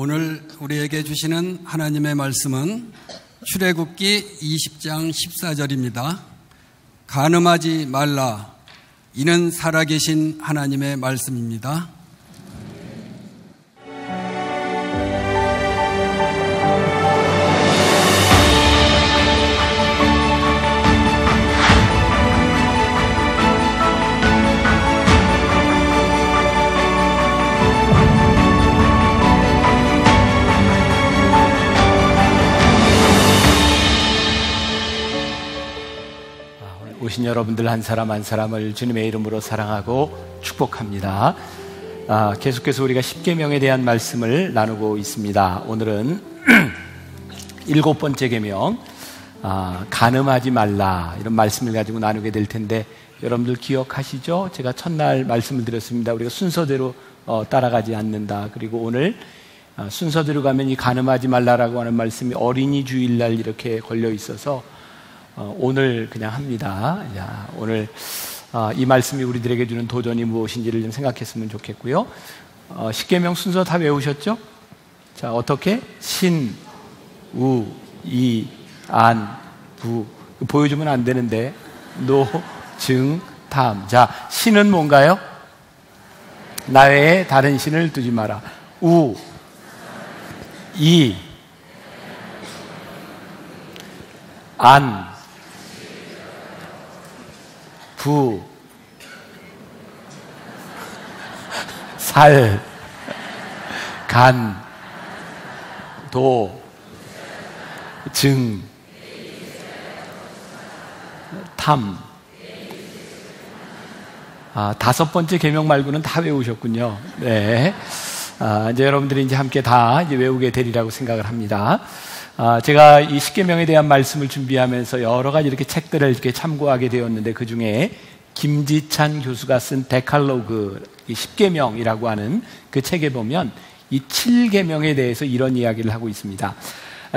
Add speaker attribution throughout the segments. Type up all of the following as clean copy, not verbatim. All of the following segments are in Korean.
Speaker 1: 오늘 우리에게 주시는 하나님의 말씀은 출애굽기 20장 14절입니다. 간음하지 말라. 이는 살아계신 하나님의 말씀입니다.
Speaker 2: 오신 여러분들 한 사람 한 사람을 주님의 이름으로 사랑하고 축복합니다. 계속해서 우리가 십계명에 대한 말씀을 나누고 있습니다. 오늘은 7번째 계명, 간음하지 말라, 이런 말씀을 가지고 나누게 될 텐데, 여러분들 기억하시죠? 제가 첫날 말씀을 드렸습니다. 우리가 순서대로 따라가지 않는다. 그리고 오늘 순서대로 가면 이 간음하지 말라라고 하는 말씀이 어린이 주일날 이렇게 걸려 있어서 오늘 그냥 합니다. 자, 오늘 이 말씀이 우리들에게 주는 도전이 무엇인지를 좀 생각했으면 좋겠고요. 십계명 순서 다 외우셨죠? 자, 어떻게? 신, 우, 이, 안, 부. 보여주면 안 되는데, 노, 증, 탐. 자, 신은 뭔가요? 나 외에 다른 신을 두지 마라. 우, 이, 안, 부, 살, 간, 도, 증, 탐. 5번째 계명 말고는 다 외우셨군요. 네. 이제 여러분들이 이제 함께 다 이제 외우게 되리라고 생각을 합니다. 제가 이 십계명에 대한 말씀을 준비하면서 여러 가지 이렇게 책들을 이렇게 참고하게 되었는데, 그 중에 김지찬 교수가 쓴 데칼로그, 이 십계명이라고 하는 그 책에 보면 이 7계명에 대해서 이런 이야기를 하고 있습니다.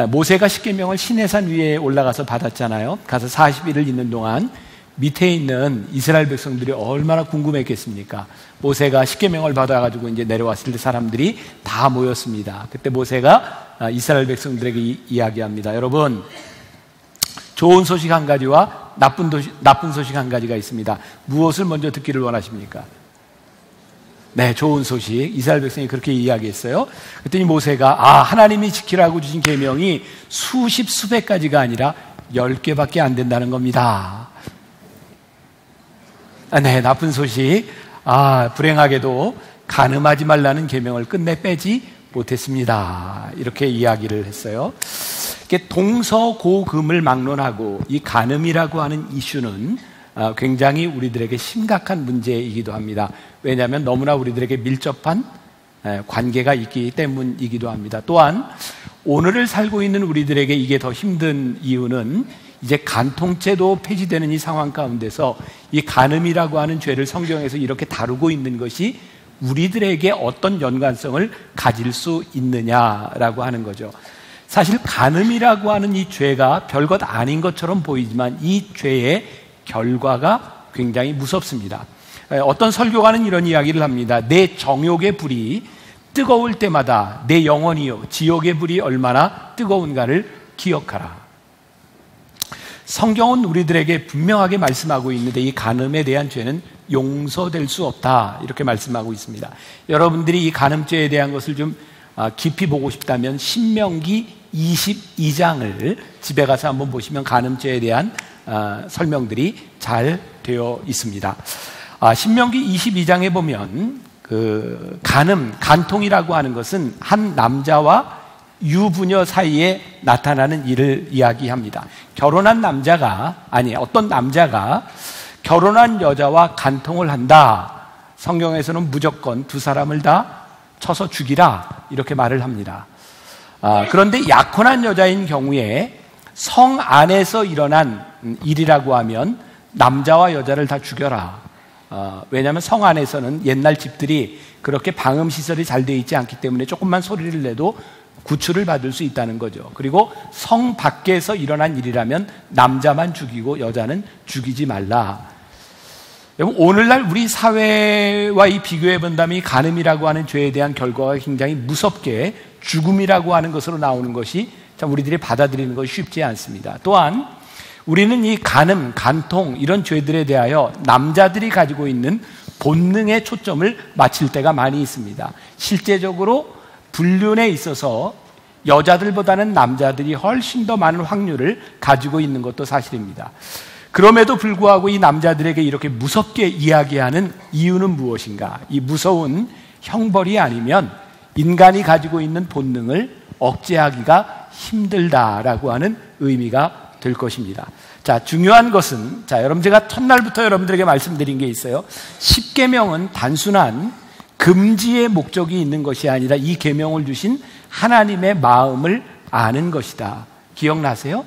Speaker 2: 모세가 십계명을 시내산 위에 올라가서 받았잖아요. 가서 40일을 있는 동안 밑에 있는 이스라엘 백성들이 얼마나 궁금했겠습니까? 모세가 십계명을 받아가지고 이제 내려왔을 때 사람들이 다 모였습니다. 그때 모세가 이스라엘 백성들에게 이야기합니다. 여러분, 좋은 소식 한 가지와 나쁜 소식 한 가지가 있습니다. 무엇을 먼저 듣기를 원하십니까? 네, 좋은 소식. 이스라엘 백성이 그렇게 이야기했어요. 그랬더니 모세가 하나님이 지키라고 주신 계명이 수십 수백 가지가 아니라 10개밖에 안 된다는 겁니다. 네, 나쁜 소식. 불행하게도 간음하지 말라는 계명을 끝내 빼지 못했습니다. 이렇게 이야기를 했어요. 동서고금을 막론하고 이 간음이라고 하는 이슈는 굉장히 우리들에게 심각한 문제이기도 합니다. 왜냐하면 너무나 우리들에게 밀접한 관계가 있기 때문이기도 합니다. 또한 오늘을 살고 있는 우리들에게 이게 더 힘든 이유는 이제 간통죄도 폐지되는 이 상황 가운데서 이 간음이라고 하는 죄를 성경에서 이렇게 다루고 있는 것이 우리들에게 어떤 연관성을 가질 수 있느냐라고 하는 거죠. 사실 간음이라고 하는 이 죄가 별것 아닌 것처럼 보이지만 이 죄의 결과가 굉장히 무섭습니다. 어떤 설교가는 이런 이야기를 합니다. 내 정욕의 불이 뜨거울 때마다 내 영혼이요 지옥의 불이 얼마나 뜨거운가를 기억하라. 성경은 우리들에게 분명하게 말씀하고 있는데 이 간음에 대한 죄는 용서될 수 없다, 이렇게 말씀하고 있습니다. 여러분들이 이 간음죄에 대한 것을 좀 깊이 보고 싶다면 신명기 22장을 집에 가서 한번 보시면 간음죄에 대한 설명들이 잘 되어 있습니다. 신명기 22장에 보면 그 간통이라고 하는 것은 한 남자와 유부녀 사이에 나타나는 일을 이야기합니다. 어떤 남자가 결혼한 여자와 간통을 한다. 성경에서는 무조건 두 사람을 다 쳐서 죽이라, 이렇게 말을 합니다. 그런데 약혼한 여자인 경우에 성 안에서 일어난 일이라고 하면 남자와 여자를 다 죽여라. 왜냐하면 성 안에서는 옛날 집들이 그렇게 방음시설이 잘 되어 있지 않기 때문에 조금만 소리를 내도 구출을 받을 수 있다는 거죠. 그리고 성 밖에서 일어난 일이라면 남자만 죽이고 여자는 죽이지 말라. 여러분, 오늘날 우리 사회와 이 비교해 본다면 이 간음이라고 하는 죄에 대한 결과가 굉장히 무섭게 죽음이라고 하는 것으로 나오는 것이 참 우리들이 받아들이는 것이 쉽지 않습니다. 또한 우리는 이 간음, 간통 이런 죄들에 대하여 남자들이 가지고 있는 본능의 초점을 맞출 때가 많이 있습니다. 실제적으로 불륜에 있어서 여자들보다는 남자들이 훨씬 더 많은 확률을 가지고 있는 것도 사실입니다. 그럼에도 불구하고 이 남자들에게 이렇게 무섭게 이야기하는 이유는 무엇인가? 이 무서운 형벌이 아니면 인간이 가지고 있는 본능을 억제하기가 힘들다라고 하는 의미가 될 것입니다. 자, 중요한 것은, 여러분, 제가 첫날부터 여러분들에게 말씀드린 게 있어요. 10계명은 단순한 금지의 목적이 있는 것이 아니라 이 계명을 주신 하나님의 마음을 아는 것이다. 기억나세요?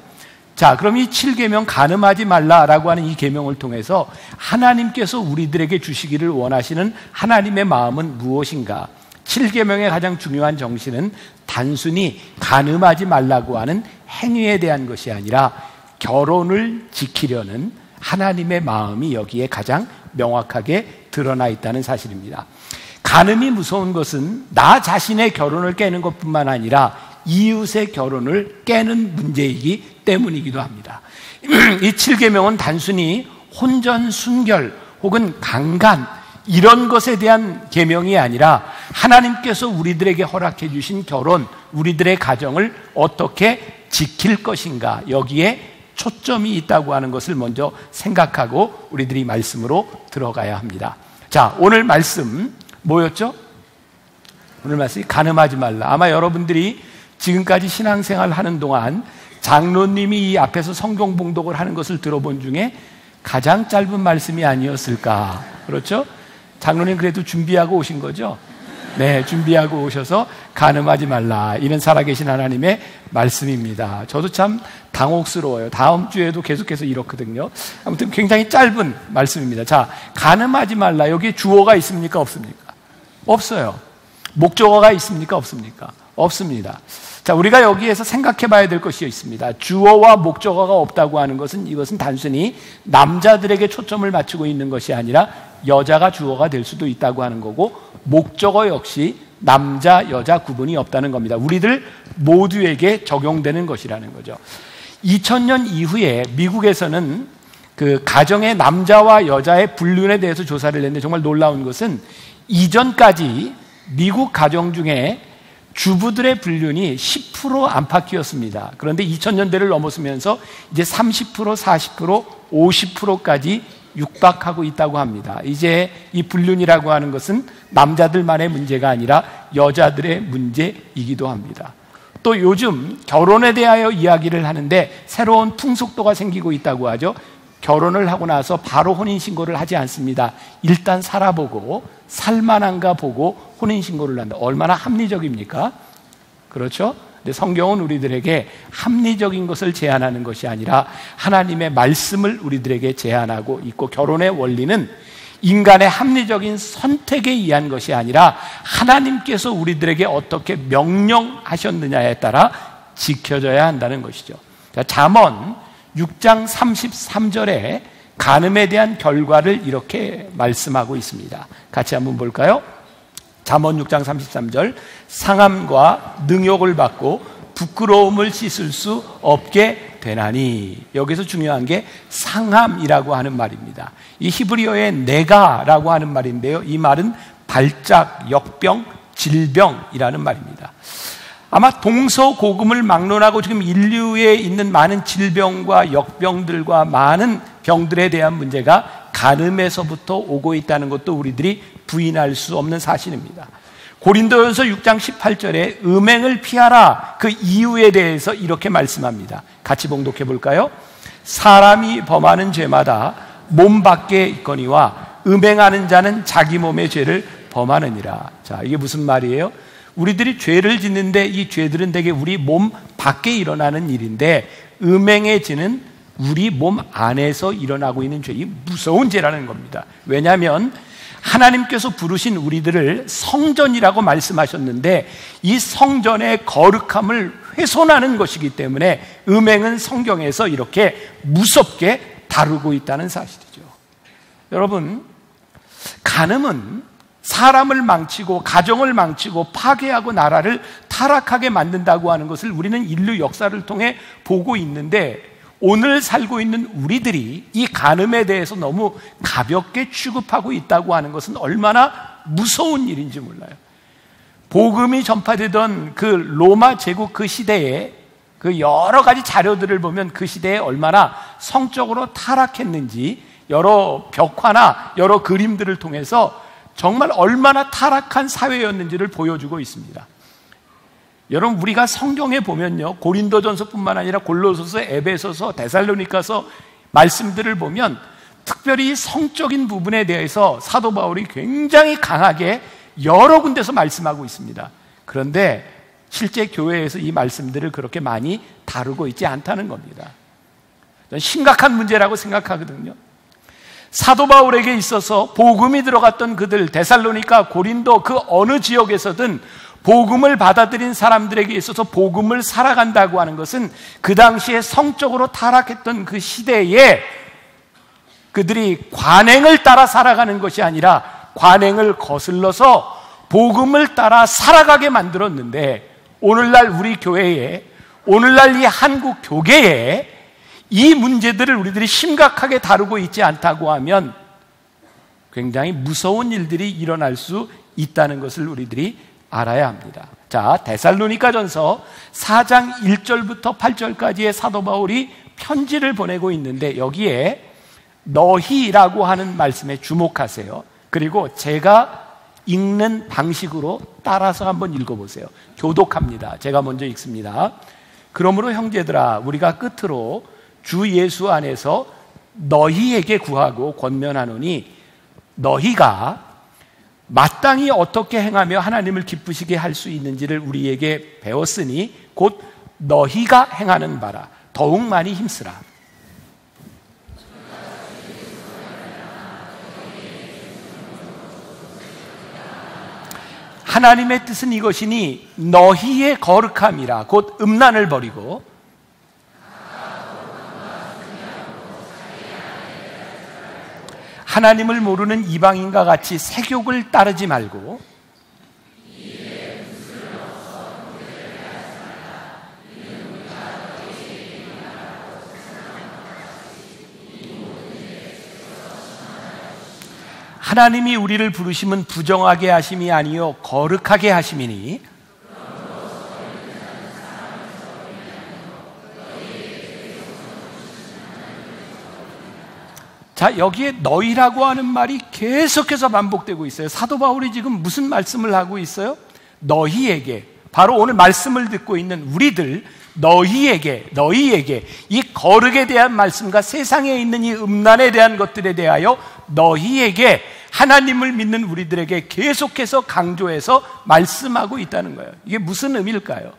Speaker 2: 자, 그럼 이 7계명 간음하지 말라라고 하는 이 계명을 통해서 하나님께서 우리들에게 주시기를 원하시는 하나님의 마음은 무엇인가? 7계명의 가장 중요한 정신은 단순히 간음하지 말라고 하는 행위에 대한 것이 아니라 결혼을 지키려는 하나님의 마음이 여기에 가장 명확하게 드러나 있다는 사실입니다. 간음이 무서운 것은 나 자신의 결혼을 깨는 것뿐만 아니라 이웃의 결혼을 깨는 문제이기 때문이기도 합니다. 이 7계명은 단순히 혼전, 순결 혹은 강간 이런 것에 대한 계명이 아니라 하나님께서 우리들에게 허락해 주신 결혼, 우리들의 가정을 어떻게 지킬 것인가, 여기에 초점이 있다고 하는 것을 먼저 생각하고 우리들이 말씀으로 들어가야 합니다. 자, 오늘 말씀 뭐였죠? 오늘 말씀이 간음하지 말라. 아마 여러분들이 지금까지 신앙생활 하는 동안 장로님이 이 앞에서 성경 봉독을 하는 것을 들어본 중에 가장 짧은 말씀이 아니었을까. 그렇죠? 장로님 그래도 준비하고 오신 거죠? 네, 준비하고 오셔서 간음하지 말라. 이는 살아계신 하나님의 말씀입니다. 저도 참 당혹스러워요. 다음 주에도 계속해서 이렇거든요. 아무튼 굉장히 짧은 말씀입니다. 자, 간음하지 말라. 여기에 주어가 있습니까? 없습니까? 없어요. 목적어가 있습니까? 없습니까? 없습니다. 자, 우리가 여기에서 생각해 봐야 될 것이 있습니다. 주어와 목적어가 없다고 하는 것은 이것은 단순히 남자들에게 초점을 맞추고 있는 것이 아니라 여자가 주어가 될 수도 있다고 하는 거고, 목적어 역시 남자, 여자 구분이 없다는 겁니다. 우리들 모두에게 적용되는 것이라는 거죠. 2000년 이후에 미국에서는 그 가정의 남자와 여자의 불륜에 대해서 조사를 했는데 정말 놀라운 것은 이전까지 미국 가정 중에 주부들의 불륜이 10% 안팎이었습니다. 그런데 2000년대를 넘어서면서 이제 30%, 40%, 50%까지 육박하고 있다고 합니다. 이제 이 불륜이라고 하는 것은 남자들만의 문제가 아니라 여자들의 문제이기도 합니다. 또 요즘 결혼에 대하여 이야기를 하는데 새로운 풍속도가 생기고 있다고 하죠. 결혼을 하고 나서 바로 혼인신고를 하지 않습니다. 일단 살아보고 살만한가 보고 혼인신고를 한다. 얼마나 합리적입니까? 그렇죠? 근데 성경은 우리들에게 합리적인 것을 제안하는 것이 아니라 하나님의 말씀을 우리들에게 제안하고 있고, 결혼의 원리는 인간의 합리적인 선택에 의한 것이 아니라 하나님께서 우리들에게 어떻게 명령하셨느냐에 따라 지켜져야 한다는 것이죠. 잠언 6장 33절에 간음에 대한 결과를 이렇게 말씀하고 있습니다. 같이 한번 볼까요? 잠언 6장 33절, 상함과 능욕을 받고 부끄러움을 씻을 수 없게 되나니. 여기서 중요한 게 상함이라고 하는 말입니다. 이 히브리어의 네가라고 하는 말인데요, 이 말은 발작, 역병, 질병이라는 말입니다. 아마 동서고금을 막론하고 지금 인류에 있는 많은 질병과 역병들과 많은 병들에 대한 문제가 간음에서부터 오고 있다는 것도 우리들이 부인할 수 없는 사실입니다. 고린도전서 6장 18절에 음행을 피하라, 그 이유에 대해서 이렇게 말씀합니다. 같이 봉독해 볼까요? 사람이 범하는 죄마다 몸 밖에 있거니와 음행하는 자는 자기 몸의 죄를 범하느니라. 자, 이게 무슨 말이에요? 우리들이 죄를 짓는데 이 죄들은 대개 우리 몸 밖에 일어나는 일인데, 음행의 죄는 우리 몸 안에서 일어나고 있는 죄, 이 무서운 죄라는 겁니다. 왜냐하면 하나님께서 부르신 우리들을 성전이라고 말씀하셨는데 이 성전의 거룩함을 훼손하는 것이기 때문에 음행은 성경에서 이렇게 무섭게 다루고 있다는 사실이죠. 여러분, 간음은 사람을 망치고 가정을 망치고 파괴하고 나라를 타락하게 만든다고 하는 것을 우리는 인류 역사를 통해 보고 있는데, 오늘 살고 있는 우리들이 이 간음에 대해서 너무 가볍게 취급하고 있다고 하는 것은 얼마나 무서운 일인지 몰라요. 복음이 전파되던 그 로마 제국 그 시대에 그 여러 가지 자료들을 보면 그 시대에 얼마나 성적으로 타락했는지 여러 벽화나 여러 그림들을 통해서 정말 얼마나 타락한 사회였는지를 보여주고 있습니다. 여러분, 우리가 성경에 보면요, 고린도전서뿐만 아니라 골로새서, 에베소서, 데살로니가서 말씀들을 보면 특별히 성적인 부분에 대해서 사도 바울이 굉장히 강하게 여러 군데서 말씀하고 있습니다. 그런데 실제 교회에서 이 말씀들을 그렇게 많이 다루고 있지 않다는 겁니다. 저는 심각한 문제라고 생각하거든요. 사도 바울에게 있어서 복음이 들어갔던 그들, 데살로니가, 고린도 그 어느 지역에서든 복음을 받아들인 사람들에게 있어서 복음을 살아간다고 하는 것은 그 당시에 성적으로 타락했던 그 시대에 그들이 관행을 따라 살아가는 것이 아니라 관행을 거슬러서 복음을 따라 살아가게 만들었는데, 오늘날 우리 교회에, 오늘날 이 한국 교계에 이 문제들을 우리들이 심각하게 다루고 있지 않다고 하면 굉장히 무서운 일들이 일어날 수 있다는 것을 우리들이 알아야 합니다. 자, 데살로니가전서 4장 1절부터 8절까지의 사도 바울이 편지를 보내고 있는데, 여기에 너희라고 하는 말씀에 주목하세요. 그리고 제가 읽는 방식으로 따라서 한번 읽어보세요. 교독합니다. 제가 먼저 읽습니다. 그러므로 형제들아, 우리가 끝으로 주 예수 안에서 너희에게 구하고 권면하노니, 너희가 마땅히 어떻게 행하며 하나님을 기쁘시게 할 수 있는지를 우리에게 배웠으니 곧 너희가 행하는 바라. 더욱 많이 힘쓰라. 하나님의 뜻은 이것이니 너희의 거룩함이라. 곧 음란을 버리고 하나님을 모르는 이방인과 같이 세욕을 따르지 말고 하나님이 우리를 부르심은 부정하게 하심이 아니요 거룩하게 하심이니, 자, 여기에 너희라고 하는 말이 계속해서 반복되고 있어요. 사도 바울이 지금 무슨 말씀을 하고 있어요? 너희에게, 바로 오늘 말씀을 듣고 있는 우리들, 너희에게 이 거룩에 대한 말씀과 세상에 있는 이 음란에 대한 것들에 대하여 너희에게, 하나님을 믿는 우리들에게 계속해서 강조해서 말씀하고 있다는 거예요. 이게 무슨 의미일까요?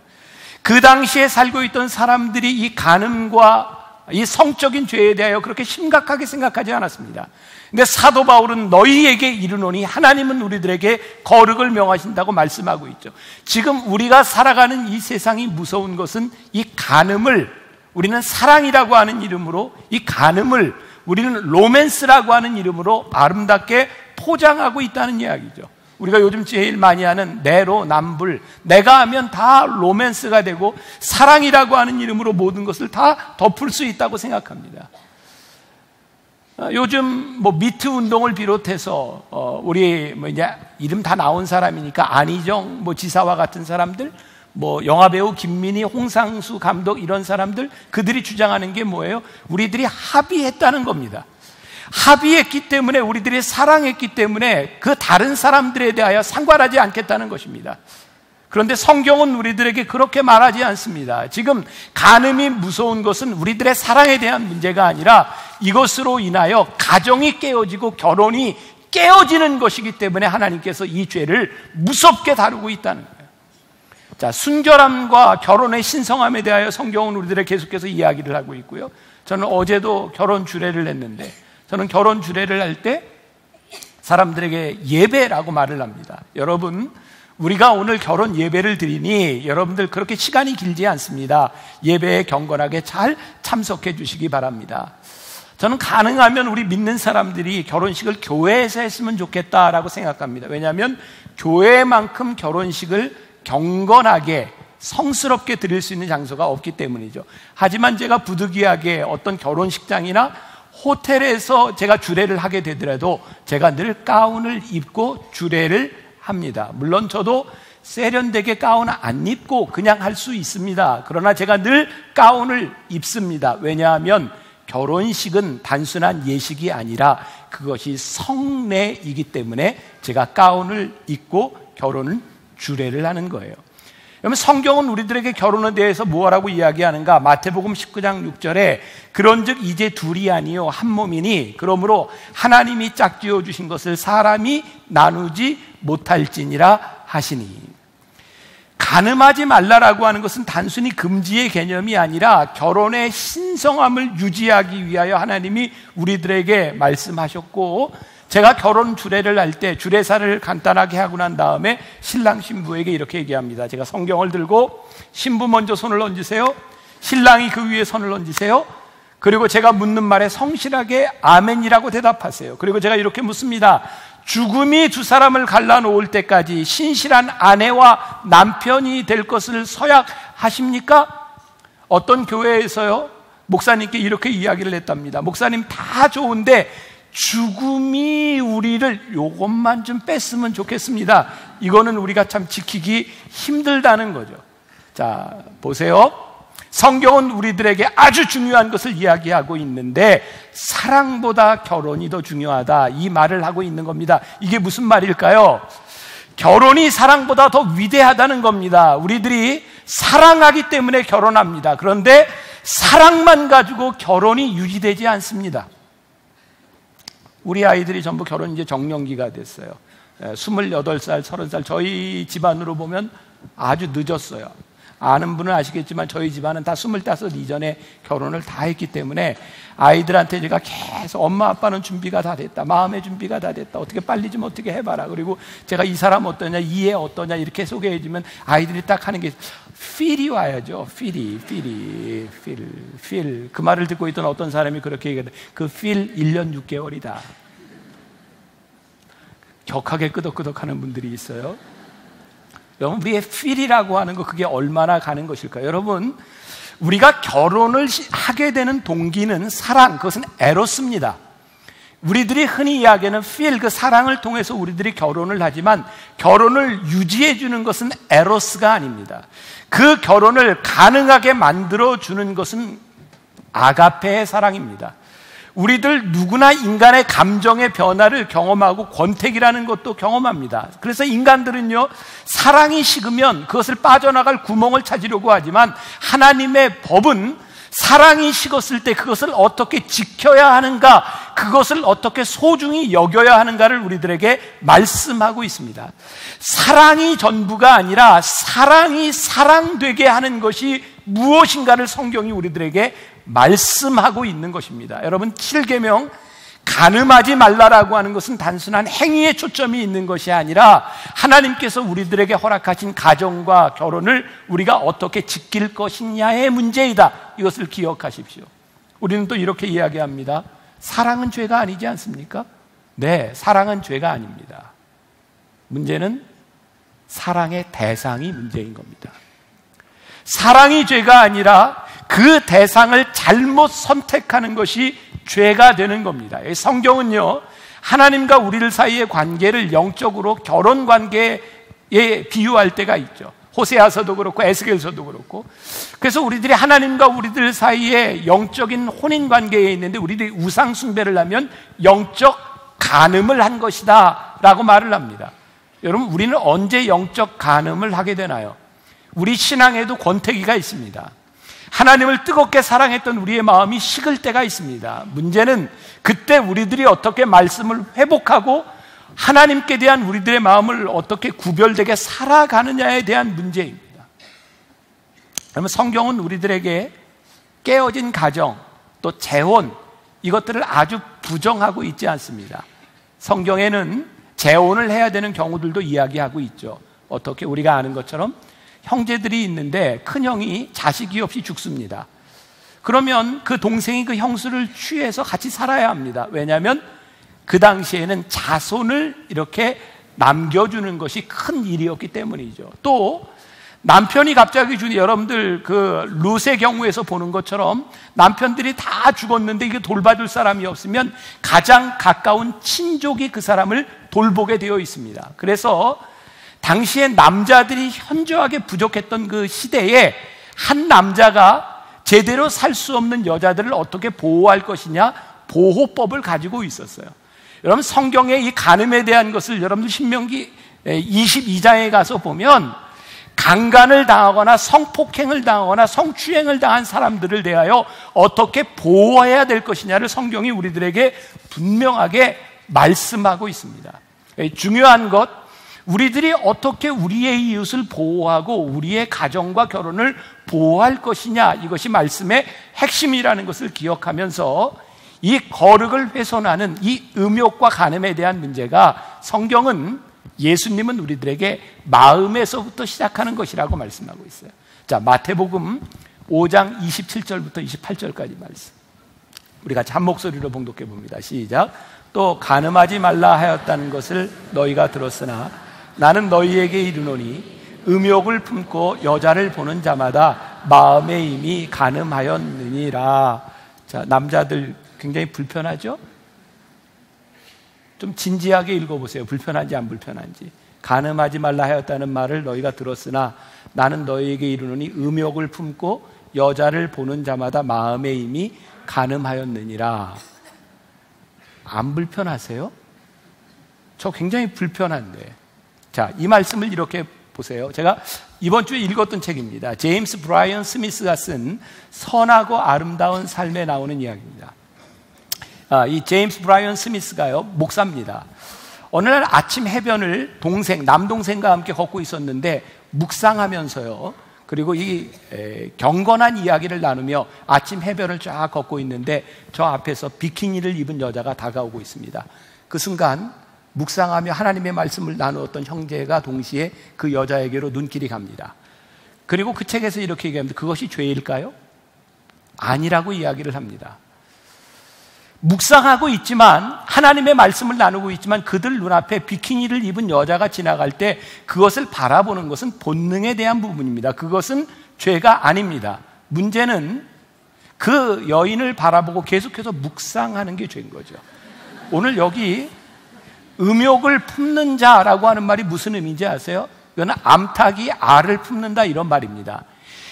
Speaker 2: 그 당시에 살고 있던 사람들이 이 간음과 이 성적인 죄에 대하여 그렇게 심각하게 생각하지 않았습니다. 근데 사도 바울은 너희에게 이르노니, 하나님은 우리들에게 거룩을 명하신다고 말씀하고 있죠. 지금 우리가 살아가는 이 세상이 무서운 것은 이 간음을 우리는 사랑이라고 하는 이름으로, 이 간음을 우리는 로맨스라고 하는 이름으로 아름답게 포장하고 있다는 이야기죠. 우리가 요즘 제일 많이 하는 내로남불, 내가 하면 다 로맨스가 되고 사랑이라고 하는 이름으로 모든 것을 다 덮을 수 있다고 생각합니다. 요즘 미투 운동을 비롯해서 우리 이제 이름 다 나온 사람이니까 안희정 지사와 같은 사람들, 영화배우 김민희, 홍상수 감독, 이런 사람들, 그들이 주장하는 게 뭐예요? 우리들이 합의했다는 겁니다. 합의했기 때문에, 우리들이 사랑했기 때문에 그 다른 사람들에 대하여 상관하지 않겠다는 것입니다. 그런데 성경은 우리들에게 그렇게 말하지 않습니다. 지금 간음이 무서운 것은 우리들의 사랑에 대한 문제가 아니라 이것으로 인하여 가정이 깨어지고 결혼이 깨어지는 것이기 때문에 하나님께서 이 죄를 무섭게 다루고 있다는 거예요. 자, 순결함과 결혼의 신성함에 대하여 성경은 우리들에게 계속해서 이야기를 하고 있고요. 저는 어제도 결혼 주례를 했는데, 저는 결혼 주례를 할 때 사람들에게 예배라고 말을 합니다. 여러분, 우리가 오늘 결혼 예배를 드리니 여러분들 그렇게 시간이 길지 않습니다. 예배에 경건하게 잘 참석해 주시기 바랍니다. 저는 가능하면 우리 믿는 사람들이 결혼식을 교회에서 했으면 좋겠다라고 생각합니다. 왜냐하면 교회만큼 결혼식을 경건하게 성스럽게 드릴 수 있는 장소가 없기 때문이죠. 하지만 제가 부득이하게 어떤 결혼식장이나 호텔에서 제가 주례를 하게 되더라도 제가 늘 가운을 입고 주례를 합니다. 물론 저도 세련되게 가운 안 입고 그냥 할 수 있습니다. 그러나 제가 늘 가운을 입습니다. 왜냐하면 결혼식은 단순한 예식이 아니라 그것이 성례이기 때문에 제가 가운을 입고 결혼을 주례를 하는 거예요. 그러면 성경은 우리들에게 결혼에 대해서 뭐라고 이야기하는가? 마태복음 19장 6절에 그런즉 이제 둘이 아니요 한 몸이니 그러므로 하나님이 짝지어 주신 것을 사람이 나누지 못할지니라 하시니. 간음하지 말라라고 하는 것은 단순히 금지의 개념이 아니라 결혼의 신성함을 유지하기 위하여 하나님이 우리들에게 말씀하셨고, 제가 결혼 주례를 할 때 주례사를 간단하게 하고 난 다음에 신랑 신부에게 이렇게 얘기합니다. 제가 성경을 들고 신부 먼저 손을 얹으세요, 신랑이 그 위에 손을 얹으세요, 그리고 제가 묻는 말에 성실하게 아멘이라고 대답하세요. 그리고 제가 이렇게 묻습니다. 죽음이 두 사람을 갈라놓을 때까지 신실한 아내와 남편이 될 것을 서약하십니까? 어떤 교회에서요 목사님께 이렇게 이야기를 했답니다. 목사님 다 좋은데 죽음이 우리를 요것만 좀 뺐으면 좋겠습니다. 이거는 우리가 참 지키기 힘들다는 거죠. 자, 보세요. 성경은 우리들에게 아주 중요한 것을 이야기하고 있는데 사랑보다 결혼이 더 중요하다, 이 말을 하고 있는 겁니다. 이게 무슨 말일까요? 결혼이 사랑보다 더 위대하다는 겁니다. 우리들이 사랑하기 때문에 결혼합니다. 그런데 사랑만 가지고 결혼이 유지되지 않습니다. 우리 아이들이 전부 결혼 이제 정년기가 됐어요. 28살, 30살. 저희 집안으로 보면 아주 늦었어요. 아는 분은 아시겠지만 저희 집안은 다 25 이전에 결혼을 다 했기 때문에 아이들한테 제가 계속 엄마 아빠는 준비가 다 됐다, 마음의 준비가 다 됐다, 어떻게 빨리 좀 어떻게 해봐라, 그리고 제가 이 사람 어떠냐, 이 애 어떠냐 이렇게 소개해주면 아이들이 딱 하는 게 필이 와야죠. 필이 그 말을 듣고 있던 어떤 사람이 그렇게 얘기하다. 그 필 1년 6개월이다. 격하게 끄덕끄덕하는 분들이 있어요. 여러분, 우리의 필이라고 하는 거, 그게 얼마나 가는 것일까요? 여러분, 우리가 결혼을 하게 되는 동기는 사랑, 그것은 에로스입니다. 우리들이 흔히 이야기하는 필, 그 사랑을 통해서 우리들이 결혼을 하지만 결혼을 유지해 주는 것은 에로스가 아닙니다. 그 결혼을 가능하게 만들어 주는 것은 아가페의 사랑입니다. 우리들 누구나 인간의 감정의 변화를 경험하고 권태기라는 것도 경험합니다. 그래서 인간들은요, 사랑이 식으면 그것을 빠져나갈 구멍을 찾으려고 하지만 하나님의 법은 사랑이 식었을 때 그것을 어떻게 지켜야 하는가, 그것을 어떻게 소중히 여겨야 하는가를 우리들에게 말씀하고 있습니다. 사랑이 전부가 아니라 사랑이 사랑되게 하는 것이 무엇인가를 성경이 우리들에게 말씀하고 있는 것입니다. 여러분, 7계명 간음하지 말라라고 하는 것은 단순한 행위에 초점이 있는 것이 아니라 하나님께서 우리들에게 허락하신 가정과 결혼을 우리가 어떻게 지킬 것이냐의 문제이다. 이것을 기억하십시오. 우리는 또 이렇게 이야기합니다. 사랑은 죄가 아니지 않습니까? 네, 사랑은 죄가 아닙니다. 문제는 사랑의 대상이 문제인 겁니다. 사랑이 죄가 아니라 그 대상을 잘못 선택하는 것이 죄가 되는 겁니다. 성경은요, 하나님과 우리들 사이의 관계를 영적으로 결혼 관계에 비유할 때가 있죠. 호세아서도 그렇고 에스겔서도 그렇고. 그래서 우리들이 하나님과 우리들 사이에 영적인 혼인 관계에 있는데 우리들이 우상 숭배를 하면 영적 간음을 한 것이다 라고 말을 합니다. 여러분, 우리는 언제 영적 간음을 하게 되나요? 우리 신앙에도 권태기가 있습니다. 하나님을 뜨겁게 사랑했던 우리의 마음이 식을 때가 있습니다. 문제는 그때 우리들이 어떻게 말씀을 회복하고 하나님께 대한 우리들의 마음을 어떻게 구별되게 살아가느냐에 대한 문제입니다. 그러면 성경은 우리들에게 깨어진 가정, 또 재혼, 이것들을 아주 부정하고 있지 않습니다. 성경에는 재혼을 해야 되는 경우들도 이야기하고 있죠. 어떻게? 우리가 아는 것처럼 형제들이 있는데 큰형이 자식이 없이 죽습니다. 그러면 그 동생이 그 형수를 취해서 같이 살아야 합니다. 왜냐하면 그 당시에는 자손을 이렇게 남겨주는 것이 큰 일이었기 때문이죠. 또 남편이 갑자기 여러분들 그 룻의 경우에서 보는 것처럼 남편들이 다 죽었는데 이게 돌봐줄 사람이 없으면 가장 가까운 친족이 그 사람을 돌보게 되어 있습니다. 그래서 당시에 남자들이 현저하게 부족했던 그 시대에 한 남자가 제대로 살 수 없는 여자들을 어떻게 보호할 것이냐, 보호법을 가지고 있었어요. 여러분, 성경의 이 간음에 대한 것을 여러분들 신명기 22장에 가서 보면 강간을 당하거나 성폭행을 당하거나 성추행을 당한 사람들을 대하여 어떻게 보호해야 될 것이냐를 성경이 우리들에게 분명하게 말씀하고 있습니다. 중요한 것, 우리들이 어떻게 우리의 이웃을 보호하고 우리의 가정과 결혼을 보호할 것이냐, 이것이 말씀의 핵심이라는 것을 기억하면서 이 거룩을 훼손하는 이 음욕과 간음에 대한 문제가 성경은, 예수님은 우리들에게 마음에서부터 시작하는 것이라고 말씀하고 있어요. 자, 마태복음 5장 27절부터 28절까지 말씀, 우리 같이 한 목소리로 봉독해 봅니다. 시작. 또 간음하지 말라 하였다는 것을 너희가 들었으나 나는 너희에게 이르노니 음욕을 품고 여자를 보는 자마다 마음에 이미 간음하였느니라. 자, 남자들 굉장히 불편하죠? 좀 진지하게 읽어보세요. 불편한지 안 불편한지. 간음하지 말라 하였다는 말을 너희가 들었으나 나는 너희에게 이르노니 음욕을 품고 여자를 보는 자마다 마음에 이미 간음하였느니라. 안 불편하세요? 저 굉장히 불편한데. 자, 이 말씀을 이렇게 보세요. 제가 이번 주에 읽었던 책입니다. 제임스 브라이언 스미스가 쓴 선하고 아름다운 삶에 나오는 이야기입니다. 이 제임스 브라이언 스미스가요, 목사입니다. 어느 날 아침 해변을 남동생과 함께 걷고 있었는데 묵상하면서요, 그리고 이 경건한 이야기를 나누며 아침 해변을 쫙 걷고 있는데 저 앞에서 비키니를 입은 여자가 다가오고 있습니다. 그 순간 묵상하며 하나님의 말씀을 나누었던 형제가 동시에 그 여자에게로 눈길이 갑니다. 그리고 그 책에서 이렇게 얘기합니다. 그것이 죄일까요? 아니라고 이야기를 합니다. 묵상하고 있지만, 하나님의 말씀을 나누고 있지만 그들 눈앞에 비키니를 입은 여자가 지나갈 때 그것을 바라보는 것은 본능에 대한 부분입니다. 그것은 죄가 아닙니다. 문제는 그 여인을 바라보고 계속해서 묵상하는 게 죄인 거죠. 오늘 여기 음욕을 품는 자라고 하는 말이 무슨 의미인지 아세요? 이거는 암탉이 알을 품는다, 이런 말입니다.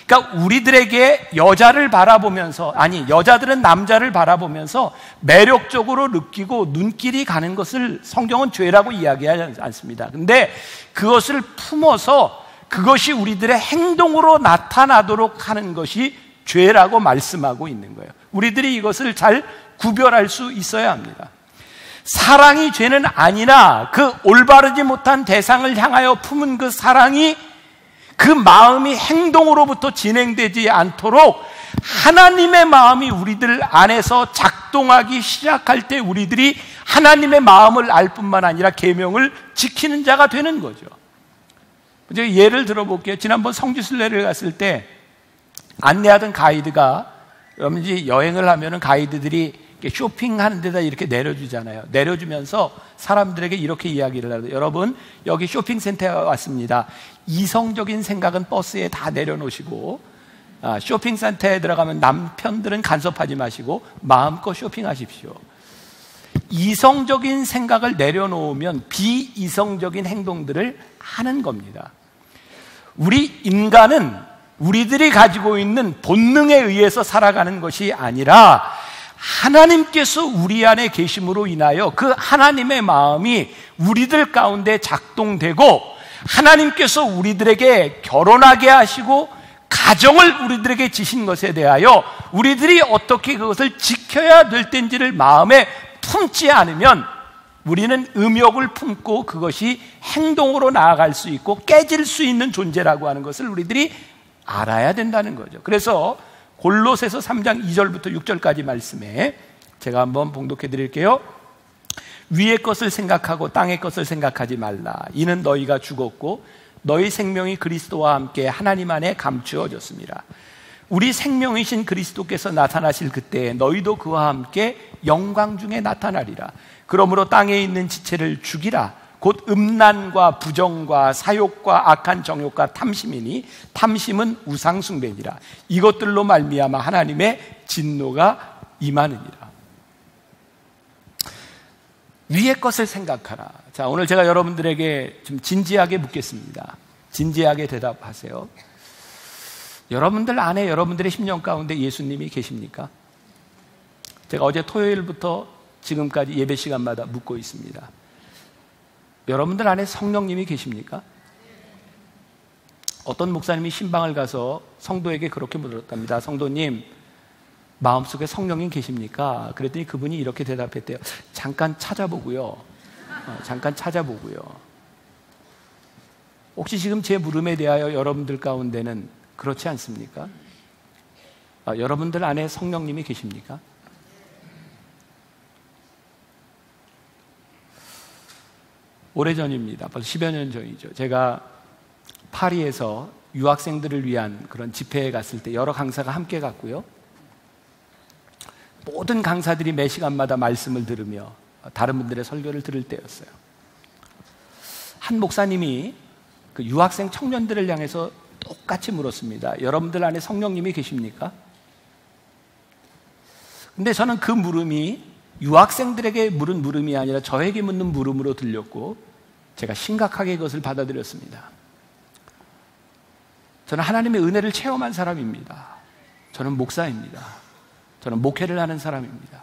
Speaker 2: 그러니까 우리들에게 여자를 바라보면서, 여자들은 남자를 바라보면서 매력적으로 느끼고 눈길이 가는 것을 성경은 죄라고 이야기하지 않습니다. 근데 그것을 품어서 그것이 우리들의 행동으로 나타나도록 하는 것이 죄라고 말씀하고 있는 거예요. 우리들이 이것을 잘 구별할 수 있어야 합니다. 사랑이 죄는 아니라 그 올바르지 못한 대상을 향하여 품은 그 사랑이, 그 마음이 행동으로부터 진행되지 않도록 하나님의 마음이 우리들 안에서 작동하기 시작할 때 우리들이 하나님의 마음을 알 뿐만 아니라 계명을 지키는 자가 되는 거죠. 제가 예를 들어볼게요. 지난번 성지순례를 갔을 때 안내하던 가이드가, 여러분이 여행을 하면은 가이드들이 쇼핑하는 데다 이렇게 내려주잖아요. 내려주면서 사람들에게 이렇게 이야기를 하죠. 여러분, 여기 쇼핑센터에 왔습니다. 이성적인 생각은 버스에 다 내려놓으시고, 쇼핑센터에 들어가면 남편들은 간섭하지 마시고 마음껏 쇼핑하십시오. 이성적인 생각을 내려놓으면 비이성적인 행동들을 하는 겁니다. 우리 인간은 우리들이 가지고 있는 본능에 의해서 살아가는 것이 아니라 하나님께서 우리 안에 계심으로 인하여 그 하나님의 마음이 우리들 가운데 작동되고, 하나님께서 우리들에게 결혼하게 하시고 가정을 우리들에게 지신 것에 대하여 우리들이 어떻게 그것을 지켜야 될 텐지를 마음에 품지 않으면 우리는 음욕을 품고 그것이 행동으로 나아갈 수 있고 깨질 수 있는 존재라고 하는 것을 우리들이 알아야 된다는 거죠. 그래서 골로새서 3장 2절부터 6절까지 말씀에 제가 한번 봉독해 드릴게요. 위의 것을 생각하고 땅의 것을 생각하지 말라. 이는 너희가 죽었고 너희 생명이 그리스도와 함께 하나님 안에 감추어졌습니다. 우리 생명이신 그리스도께서 나타나실 그때에 너희도 그와 함께 영광 중에 나타나리라. 그러므로 땅에 있는 지체를 죽이라. 곧 음란과 부정과 사욕과 악한 정욕과 탐심이니 탐심은 우상숭배니라. 이것들로 말미암아 하나님의 진노가 임하느니라. 위의 것을 생각하라. 자, 오늘 제가 여러분들에게 좀 진지하게 묻겠습니다. 진지하게 대답하세요. 여러분들 안에 여러분들의 심령 가운데 예수님이 계십니까? 제가 어제 토요일부터 지금까지 예배 시간마다 묻고 있습니다. 여러분들 안에 성령님이 계십니까? 어떤 목사님이 신방을 가서 성도에게 그렇게 물었답니다. 성도님, 마음속에 성령님 계십니까? 그랬더니 그분이 이렇게 대답했대요. 잠깐 찾아보고요. 잠깐 찾아보고요. 혹시 지금 제 물음에 대하여 여러분들 가운데는 그렇지 않습니까? 여러분들 안에 성령님이 계십니까? 오래전입니다. 벌써 10여 년 전이죠. 제가 파리에서 유학생들을 위한 그런 집회에 갔을 때 여러 강사가 함께 갔고요. 모든 강사들이 매 시간마다 말씀을 들으며 다른 분들의 설교를 들을 때였어요. 한 목사님이 그 유학생 청년들을 향해서 똑같이 물었습니다. 여러분들 안에 성령님이 계십니까? 근데 저는 그 물음이 유학생들에게 물은 물음이 아니라 저에게 묻는 물음으로 들렸고 제가 심각하게 그것을 받아들였습니다. 저는 하나님의 은혜를 체험한 사람입니다. 저는 목사입니다. 저는 목회를 하는 사람입니다.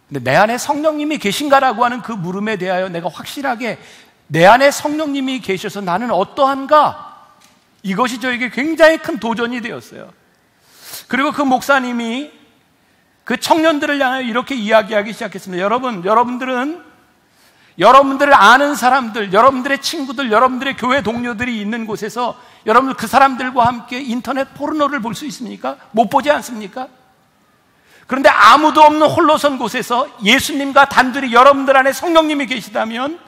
Speaker 2: 근데 내 안에 성령님이 계신가라고 하는 그 물음에 대하여 내가 확실하게 내 안에 성령님이 계셔서 나는 어떠한가? 이것이 저에게 굉장히 큰 도전이 되었어요. 그리고 그 목사님이 그 청년들을 향하여 이렇게 이야기하기 시작했습니다. 여러분들은 여러분들을 아는 사람들, 여러분들의 친구들, 여러분들의 교회 동료들이 있는 곳에서 여러분들 그 사람들과 함께 인터넷 포르노를 볼 수 있습니까? 못 보지 않습니까? 그런데 아무도 없는 홀로선 곳에서 예수님과 단둘이 여러분들 안에 성령님이 계시다면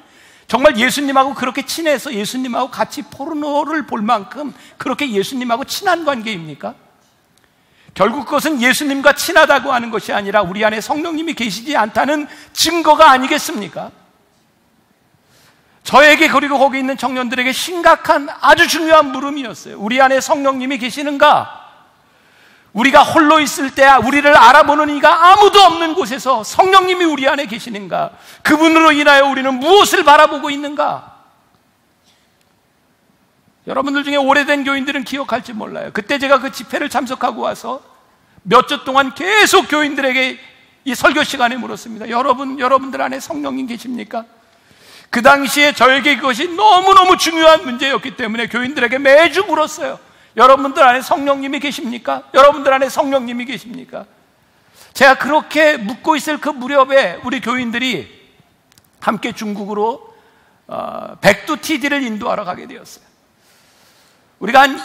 Speaker 2: 정말 예수님하고 그렇게 친해서 예수님하고 같이 포르노를 볼 만큼 그렇게 예수님하고 친한 관계입니까? 결국 그것은 예수님과 친하다고 하는 것이 아니라 우리 안에 성령님이 계시지 않다는 증거가 아니겠습니까? 저에게 그리고 거기 있는 청년들에게 심각한 아주 중요한 물음이었어요. 우리 안에 성령님이 계시는가? 우리가 홀로 있을 때 우리를 알아보는 이가 아무도 없는 곳에서 성령님이 우리 안에 계시는가? 그분으로 인하여 우리는 무엇을 바라보고 있는가? 여러분들 중에 오래된 교인들은 기억할지 몰라요. 그때 제가 그 집회를 참석하고 와서 몇 주 동안 계속 교인들에게 이 설교 시간에 물었습니다. 여러분들 안에 성령님 계십니까? 그 당시에 저에게 그것이 너무너무 중요한 문제였기 때문에 교인들에게 매주 물었어요. 여러분들 안에 성령님이 계십니까? 여러분들 안에 성령님이 계십니까? 제가 그렇게 묻고 있을 그 무렵에 우리 교인들이 함께 중국으로 백두 TD를 인도하러 가게 되었어요. 우리가 한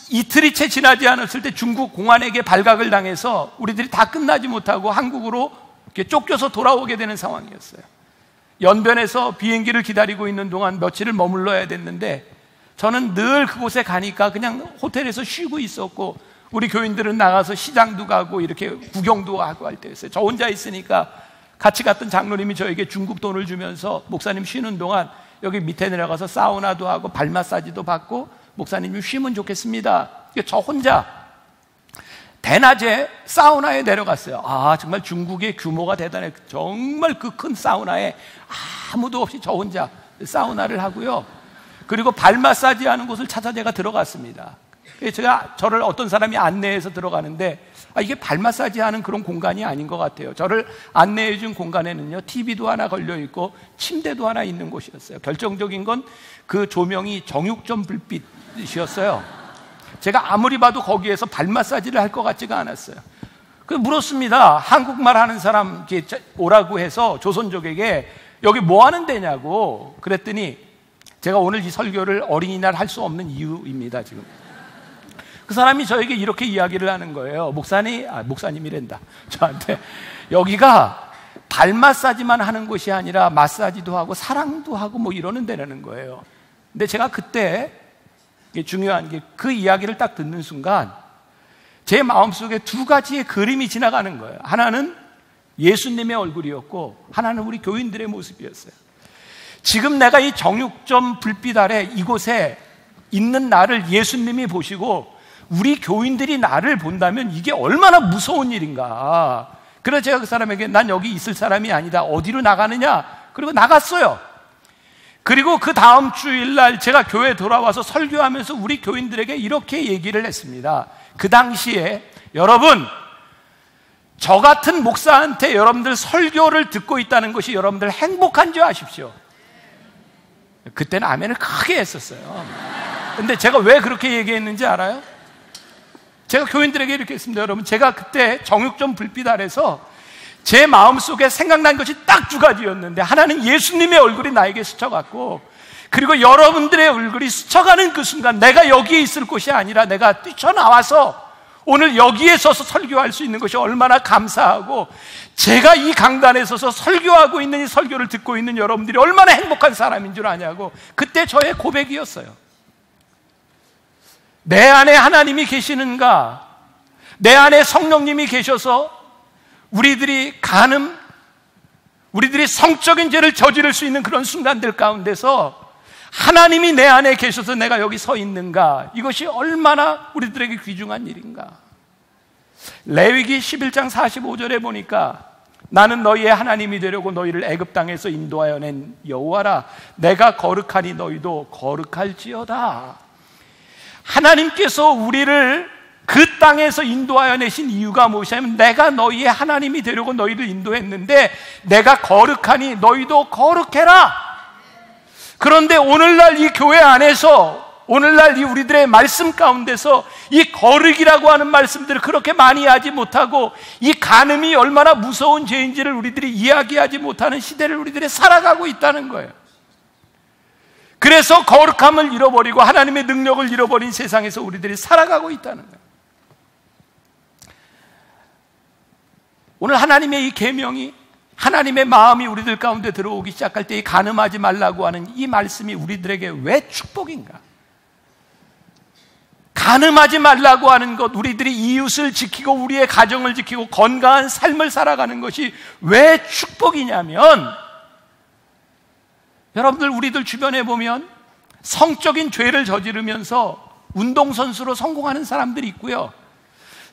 Speaker 2: 이틀이 채 지나지 않았을 때 중국 공안에게 발각을 당해서 우리들이 다 끝나지 못하고 한국으로 이렇게 쫓겨서 돌아오게 되는 상황이었어요. 연변에서 비행기를 기다리고 있는 동안 며칠을 머물러야 됐는데 저는 늘 그곳에 가니까 그냥 호텔에서 쉬고 있었고 우리 교인들은 나가서 시장도 가고 이렇게 구경도 하고 할 때였어요. 저 혼자 있으니까 같이 갔던 장로님이 저에게 중국 돈을 주면서 목사님 쉬는 동안 여기 밑에 내려가서 사우나도 하고 발 마사지도 받고 목사님이 쉬면 좋겠습니다. 저 혼자 대낮에 사우나에 내려갔어요. 정말 중국의 규모가 대단해. 정말 그 큰 사우나에 아무도 없이 저 혼자 사우나를 하고요. 그리고 발 마사지 하는 곳을 찾아 제가 들어갔습니다. 제가 저를 어떤 사람이 안내해서 들어가는데 이게 발 마사지 하는 그런 공간이 아닌 것 같아요. 저를 안내해 준 공간에는요, TV도 하나 걸려 있고 침대도 하나 있는 곳이었어요. 결정적인 건 그 조명이 정육점 불빛이었어요. 제가 아무리 봐도 거기에서 발 마사지를 할 것 같지가 않았어요. 그래서 물었습니다. 한국말 하는 사람 오라고 해서 조선족에게 여기 뭐 하는 데냐고. 그랬더니 제가 오늘 이 설교를 어린이날 할 수 없는 이유입니다. 지금 그 사람이 저에게 이렇게 이야기를 하는 거예요. 목사님이란다. 저한테 여기가 발 마사지만 하는 곳이 아니라 마사지도 하고 사랑도 하고 뭐 이러는 데라는 거예요. 근데 제가 그때 이게 중요한 게 그 이야기를 딱 듣는 순간 제 마음속에 두 가지의 그림이 지나가는 거예요. 하나는 예수님의 얼굴이었고 하나는 우리 교인들의 모습이었어요. 지금 내가 이 정육점 불빛 아래 이곳에 있는 나를 예수님이 보시고 우리 교인들이 나를 본다면 이게 얼마나 무서운 일인가. 그래서 제가 그 사람에게 난 여기 있을 사람이 아니다, 어디로 나가느냐, 그리고 나갔어요. 그리고 그 다음 주일날 제가 교회에 돌아와서 설교하면서 우리 교인들에게 이렇게 얘기를 했습니다. 그 당시에 여러분, 저 같은 목사한테 여러분들 설교를 듣고 있다는 것이 여러분들 행복한 줄 아십시오. 그때는 아멘을 크게 했었어요. 근데 제가 왜 그렇게 얘기했는지 알아요? 제가 교인들에게 이렇게 했습니다. 여러분, 제가 그때 정육점 불빛 아래서 제 마음속에 생각난 것이 딱 두 가지였는데, 하나는 예수님의 얼굴이 나에게 스쳐갔고, 그리고 여러분들의 얼굴이 스쳐가는 그 순간 내가 여기에 있을 곳이 아니라 내가 뛰쳐나와서 오늘 여기에 서서 설교할 수 있는 것이 얼마나 감사하고, 제가 이 강단에 서서 설교하고 있는 이 설교를 듣고 있는 여러분들이 얼마나 행복한 사람인 줄 아냐고, 그때 저의 고백이었어요. 내 안에 하나님이 계시는가, 내 안에 성령님이 계셔서 우리들이 성적인 죄를 저지를 수 있는 그런 순간들 가운데서 하나님이 내 안에 계셔서 내가 여기 서 있는가, 이것이 얼마나 우리들에게 귀중한 일인가. 레위기 11장 45절에 보니까 나는 너희의 하나님이 되려고 너희를 애굽 땅에서 인도하여 낸 여호와라. 내가 거룩하니 너희도 거룩할지어다. 하나님께서 우리를 그 땅에서 인도하여 내신 이유가 무엇이냐면, 내가 너희의 하나님이 되려고 너희를 인도했는데 내가 거룩하니 너희도 거룩해라. 그런데 오늘날 이 교회 안에서, 오늘날 이 우리들의 말씀 가운데서 이 거룩이라고 하는 말씀들을 그렇게 많이 하지 못하고, 이 간음이 얼마나 무서운 죄인지를 우리들이 이야기하지 못하는 시대를 우리들이 살아가고 있다는 거예요. 그래서 거룩함을 잃어버리고 하나님의 능력을 잃어버린 세상에서 우리들이 살아가고 있다는 거예요. 오늘 하나님의 이 계명이, 하나님의 마음이 우리들 가운데 들어오기 시작할 때 이 간음하지 말라고 하는 이 말씀이 우리들에게 왜 축복인가? 간음하지 말라고 하는 것, 우리들이 이웃을 지키고 우리의 가정을 지키고 건강한 삶을 살아가는 것이 왜 축복이냐면, 여러분들 우리들 주변에 보면 성적인 죄를 저지르면서 운동선수로 성공하는 사람들이 있고요,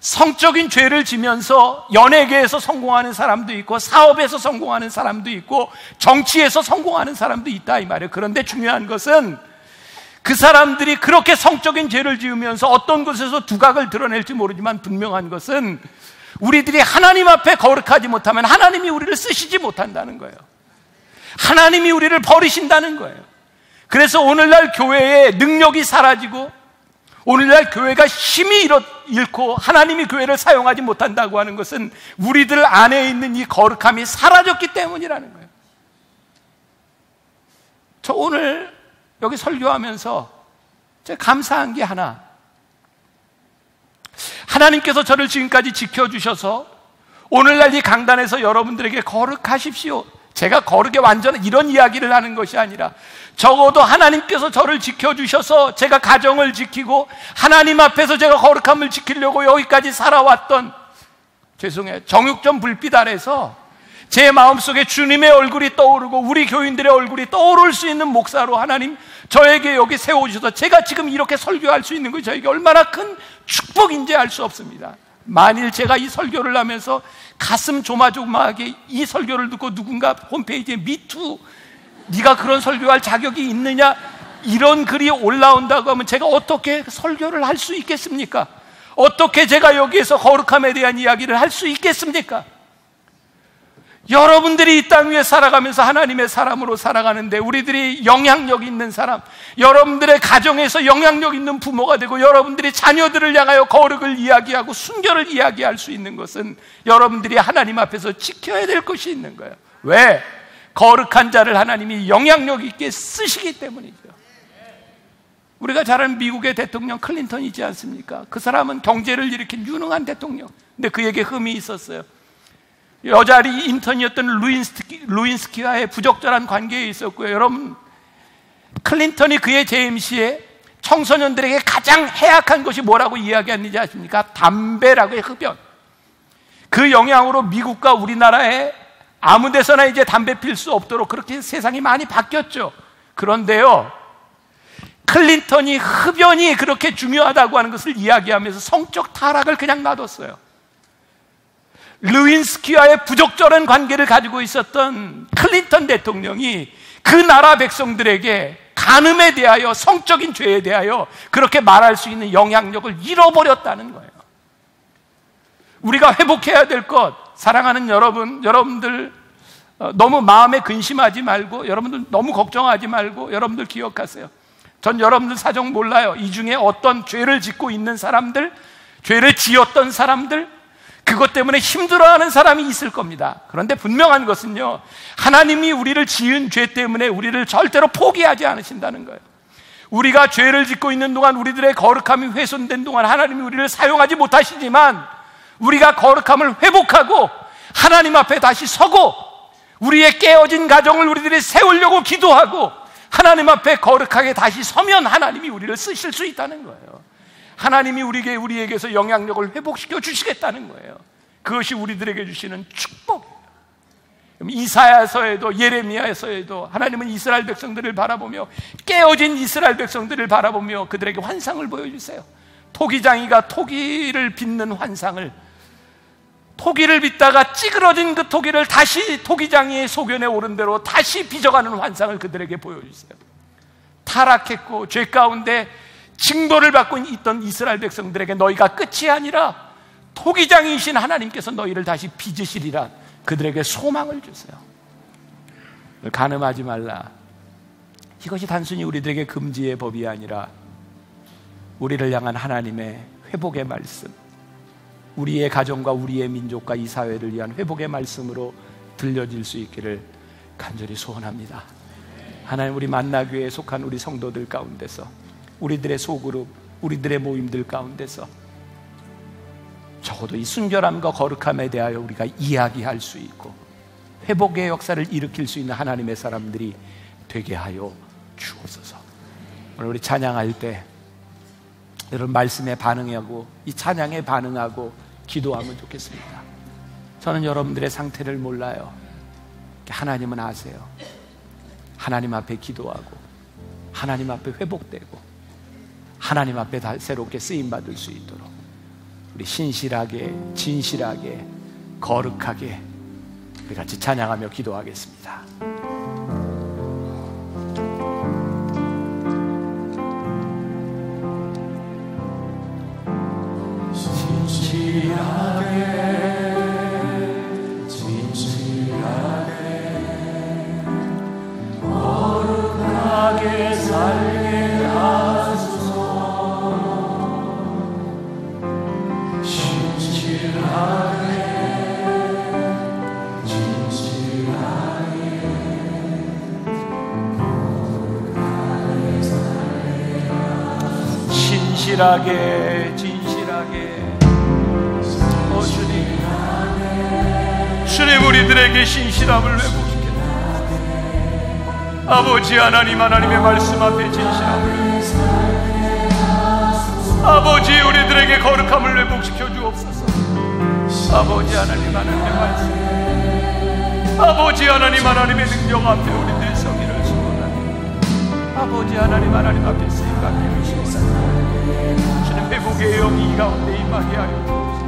Speaker 2: 성적인 죄를 지면서 연예계에서 성공하는 사람도 있고, 사업에서 성공하는 사람도 있고, 정치에서 성공하는 사람도 있다 이 말이에요. 그런데 중요한 것은 그 사람들이 그렇게 성적인 죄를 지으면서 어떤 곳에서 두각을 드러낼지 모르지만 분명한 것은 우리들이 하나님 앞에 거룩하지 못하면 하나님이 우리를 쓰시지 못한다는 거예요. 하나님이 우리를 버리신다는 거예요. 그래서 오늘날 교회의 능력이 사라지고 오늘날 교회가 힘이 잃고 하나님이 교회를 사용하지 못한다고 하는 것은 우리들 안에 있는 이 거룩함이 사라졌기 때문이라는 거예요. 저 오늘 여기 설교하면서 제가 감사한 게 하나, 하나님께서 저를 지금까지 지켜주셔서 오늘날 이 강단에서 여러분들에게 거룩하십시오, 제가 거룩에 완전한 이런 이야기를 하는 것이 아니라, 적어도 하나님께서 저를 지켜주셔서 제가 가정을 지키고 하나님 앞에서 제가 거룩함을 지키려고 여기까지 살아왔던, 죄송해요, 정육점 불빛 아래서 제 마음속에 주님의 얼굴이 떠오르고 우리 교인들의 얼굴이 떠오를 수 있는 목사로 하나님 저에게 여기 세워주셔서 제가 지금 이렇게 설교할 수 있는 것이 저에게 얼마나 큰 축복인지 알 수 없습니다. 만일 제가 이 설교를 하면서 가슴 조마조마하게 이 설교를 듣고 누군가 홈페이지에 미투, 네가 그런 설교할 자격이 있느냐, 이런 글이 올라온다고 하면 제가 어떻게 설교를 할 수 있겠습니까? 어떻게 제가 여기에서 거룩함에 대한 이야기를 할 수 있겠습니까? 여러분들이 이 땅 위에 살아가면서 하나님의 사람으로 살아가는데, 우리들이 영향력 있는 사람, 여러분들의 가정에서 영향력 있는 부모가 되고 여러분들이 자녀들을 향하여 거룩을 이야기하고 순결을 이야기할 수 있는 것은 여러분들이 하나님 앞에서 지켜야 될 것이 있는 거예요. 왜? 거룩한 자를 하나님이 영향력 있게 쓰시기 때문이죠. 우리가 잘 아는 미국의 대통령 클린턴이지 않습니까? 그 사람은 경제를 일으킨 유능한 대통령. 근데 그에게 흠이 있었어요. 여자리 인턴이었던 루인스키와의 부적절한 관계에 있었고요. 여러분, 클린턴이 그의 재임시에 청소년들에게 가장 해악한 것이 뭐라고 이야기하는지 아십니까? 담배라고 해요. 흡연. 그 영향으로 미국과 우리나라에 아무 데서나 이제 담배 필 수 없도록 그렇게 세상이 많이 바뀌었죠. 그런데요, 클린턴이 흡연이 그렇게 중요하다고 하는 것을 이야기하면서 성적 타락을 그냥 놔뒀어요. 르윈스키와의 부적절한 관계를 가지고 있었던 클린턴 대통령이 그 나라 백성들에게 간음에 대하여, 성적인 죄에 대하여 그렇게 말할 수 있는 영향력을 잃어버렸다는 거예요. 우리가 회복해야 될 것, 사랑하는 여러분들 너무 마음에 근심하지 말고, 여러분들 너무 걱정하지 말고, 여러분들 기억하세요. 전 여러분들 사정 몰라요. 이 중에 어떤 죄를 짓고 있는 사람들, 죄를 지었던 사람들, 그것 때문에 힘들어하는 사람이 있을 겁니다. 그런데 분명한 것은요, 하나님이 우리를 지은 죄 때문에 우리를 절대로 포기하지 않으신다는 거예요. 우리가 죄를 짓고 있는 동안, 우리들의 거룩함이 훼손된 동안 하나님이 우리를 사용하지 못하시지만, 우리가 거룩함을 회복하고 하나님 앞에 다시 서고 우리의 깨어진 가정을 우리들이 세우려고 기도하고 하나님 앞에 거룩하게 다시 서면 하나님이 우리를 쓰실 수 있다는 거예요. 하나님이 우리에게서 영향력을 회복시켜 주시겠다는 거예요. 그것이 우리들에게 주시는 축복이에요. 이사야서에도 예레미야서에도 하나님은 이스라엘 백성들을 바라보며, 깨어진 이스라엘 백성들을 바라보며 그들에게 환상을 보여주세요. 토기장이가 토기를 빚는 환상을, 토기를 빚다가 찌그러진 그 토기를 다시 토기장이의 소견에 오른 대로 다시 빚어가는 환상을 그들에게 보여주세요. 타락했고 죄 가운데 징벌을 받고 있던 이스라엘 백성들에게 너희가 끝이 아니라 토기장이신 하나님께서 너희를 다시 빚으시리라 그들에게 소망을 주세요. 간음하지 말라. 이것이 단순히 우리들에게 금지의 법이 아니라 우리를 향한 하나님의 회복의 말씀, 우리의 가정과 우리의 민족과 이 사회를 위한 회복의 말씀으로 들려질 수 있기를 간절히 소원합니다. 하나님, 우리 만나교회에 속한 우리 성도들 가운데서, 우리들의 소그룹, 우리들의 모임들 가운데서 적어도 이 순결함과 거룩함에 대하여 우리가 이야기할 수 있고 회복의 역사를 일으킬 수 있는 하나님의 사람들이 되게 하여 주옵소서. 오늘 우리 찬양할 때 여러분 말씀에 반응하고 이 찬양에 반응하고 기도하면 좋겠습니다. 저는 여러분들의 상태를 몰라요. 하나님은 아세요. 하나님 앞에 기도하고 하나님 앞에 회복되고 하나님 앞에 새롭게 쓰임받을 수 있도록 우리 신실하게, 진실하게, 거룩하게 우리 같이 찬양하며 기도하겠습니다.
Speaker 3: 진실하게 거룩하게 살게 하소서.
Speaker 2: 진실하게, 진실하게. 오 주님, 주님 우리들에게 신실함을 회복시켜주옵소서. 아버지 하나님, 하나님의 말씀 앞에 진실함을 회복시켜주옵소서. 아버지 우리들에게 거룩함을 회복시켜 주옵소서. 아버지 하나님, 하나님의 말씀, 아버지 하나님, 하나님의 능력 앞에 우리들의 서기를 소원합니다. 아버지 하나님, 하나님 앞에 쓰임받기를 소원합니다. 주님 회복의 영이 이 가운데 임하게 하여 주옵소서.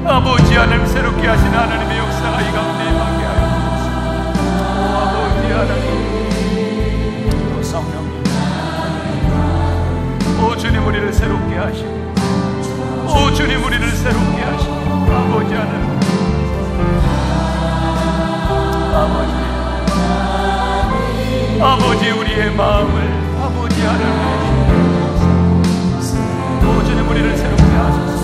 Speaker 2: 아버지 하나님, 새롭게 하신 하나님의 역사가 이 가운데 임하게 하여 주옵소서. 아버지 하나님, 오 성령님, 오 주님 우리를 새롭게 하시고, 오 주님 우리를 새롭게 하시고, 아버지 하나님, 아버지 우리의 마음을 아버지 하나님, 오 주님 우리를 새롭게 하소서.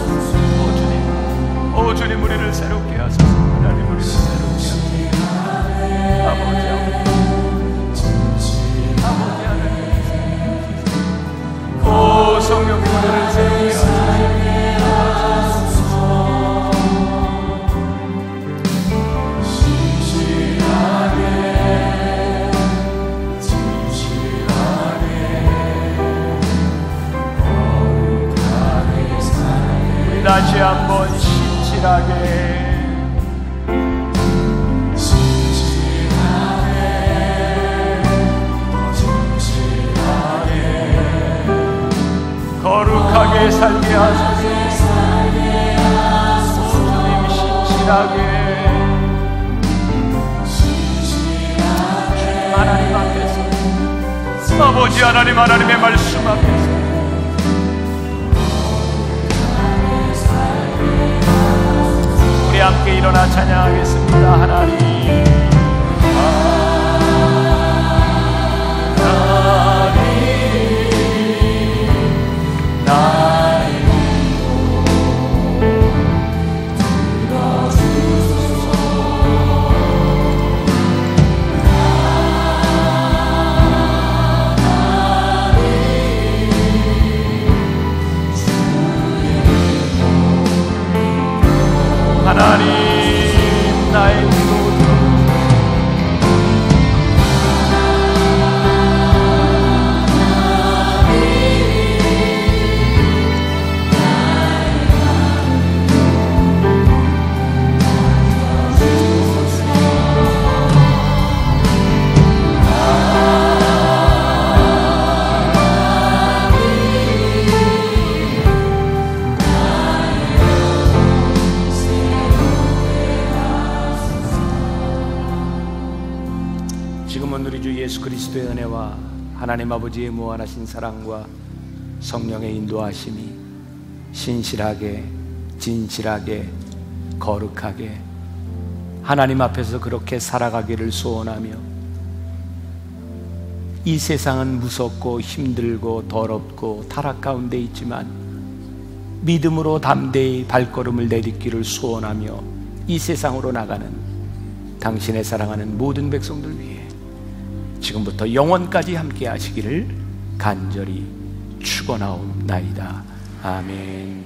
Speaker 2: 오 주님 우리를 새롭게 하소서. 하나님 우리를 새롭게 하소서. 아버지 하나님, 오 성령님 우리를 새롭게 하소서. 다시 한번 신실하게 거룩하게 살게 하소서. 주님 신실하게 주님 하나님 앞에서, 아버지 하나님의 말씀 앞에서 우리 함께 일어나 찬양하겠습니다. 하나님 하나님 나의 위로 예수 그리스도의 은혜와 하나님 아버지의 무한하신 사랑과 성령의 인도하심이 신실하게, 진실하게, 거룩하게 하나님 앞에서 그렇게 살아가기를 소원하며, 이 세상은 무섭고 힘들고 더럽고 타락 가운데 있지만 믿음으로 담대히 발걸음을 내딛기를 소원하며 이 세상으로 나가는 당신의 사랑하는 모든 백성들 위해 지금부터 영원까지 함께 하시기를 간절히 축원하옵나이다. 아멘.